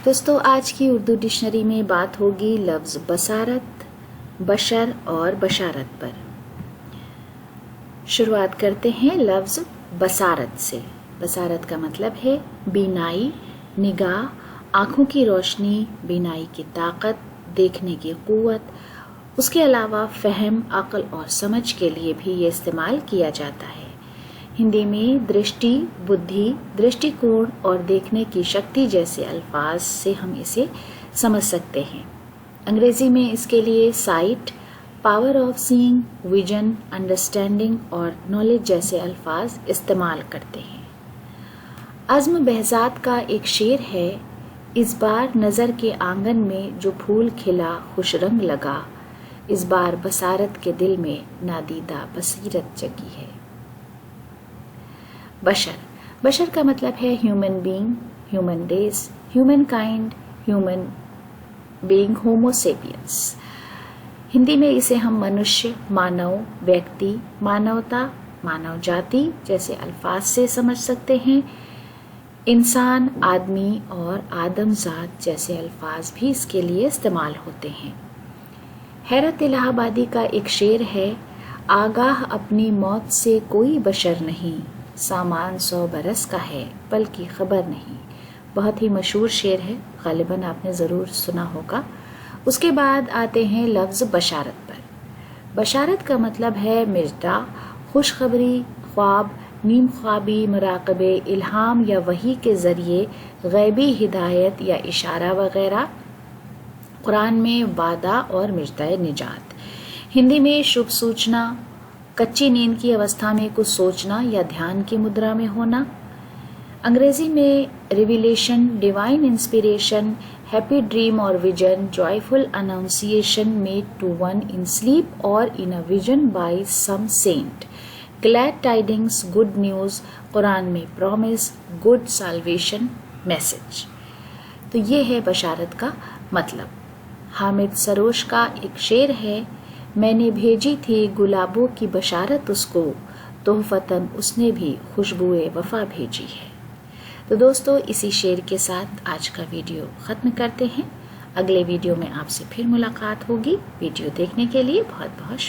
دوستو آج کی اردو ڈکشنری میں بات ہوگی لفظ بصارت، بشر اور بشارت پر۔ شروعات کرتے ہیں لفظ بصارت سے۔ بصارت کا مطلب ہے بینائی، نگاہ، آنکھوں کی روشنی، بینائی کی طاقت، دیکھنے کی قوت۔ اس کے علاوہ فہم، عقل اور سمجھ کے لیے بھی یہ استعمال کیا جاتا ہے۔ ہندی میں درشٹی، بدھی، درشٹی کون اور دیکھنے کی شکتی جیسے الفاظ سے ہم اسے سمجھ سکتے ہیں۔ انگریزی میں اس کے لیے sight, power of seeing, vision, understanding اور نالج جیسے الفاظ استعمال کرتے ہیں۔ عزم بہزاد کا ایک شعر ہے، اس بار نظر کے آنگن میں جو پھول کھلا خوش رنگ لگا، اس بار بصارت کے دل میں نادیدہ بصیرت جگی ہے۔ بشر، بشر کا مطلب ہے human being, human race, humankind, human being, homo sapiens. Hindi میں اسے ہم منشیہ، مانو، ویکتی، مانوتا، مانو جاتی جیسے الفاظ سے سمجھ سکتے ہیں۔ انسان، آدمی اور آدم ذات جیسے الفاظ بھی اس کے لیے استعمال ہوتے ہیں۔ حیرت الہ آبادی کا ایک شعر ہے، آگاہ اپنی موت سے کوئی بشر نہیں، سامان 100 برس کا ہے بلکہ خبر نہیں۔ بہت ہی مشہور شعر ہے، غالباً آپ نے ضرور سنا ہوگا۔ اس کے بعد آتے ہیں لفظ بشارت پر۔ بشارت کا مطلب ہے مرجع، خوشخبری، خواب، نیم خوابی، مراقبے، الہام یا وحی کے ذریعے غیبی ہدایت یا اشارہ وغیرہ۔ قرآن میں وعدہ اور مرجع نجات۔ ہندی میں شبھ سوچنا، کچی نیند کی اوستھا میں کچھ سوچنا یا دھیان کی مدرا میں ہونا۔ انگریزی میں revelation, divine inspiration, happy dream اور vision, joyful annunciation made to one in sleep اور in a vision by some saint, glad tidings, good news. Quran میں پرومس، گڈ سالویشن میسج۔ تو یہ ہے بشارت کا مطلب۔ حامد سروش کا ایک شعر ہے، میں نے بھیجی تھی گلابوں کی بشارت اس کو، تحفتاً اس نے بھی خوشبوئے وفا بھیجی ہے۔ تو دوستو اسی شعر کے ساتھ آج کا ویڈیو ختم کرتے ہیں۔ اگلے ویڈیو میں آپ سے پھر ملاقات ہوگی۔ ویڈیو دیکھنے کے لیے بہت بہت شکریہ۔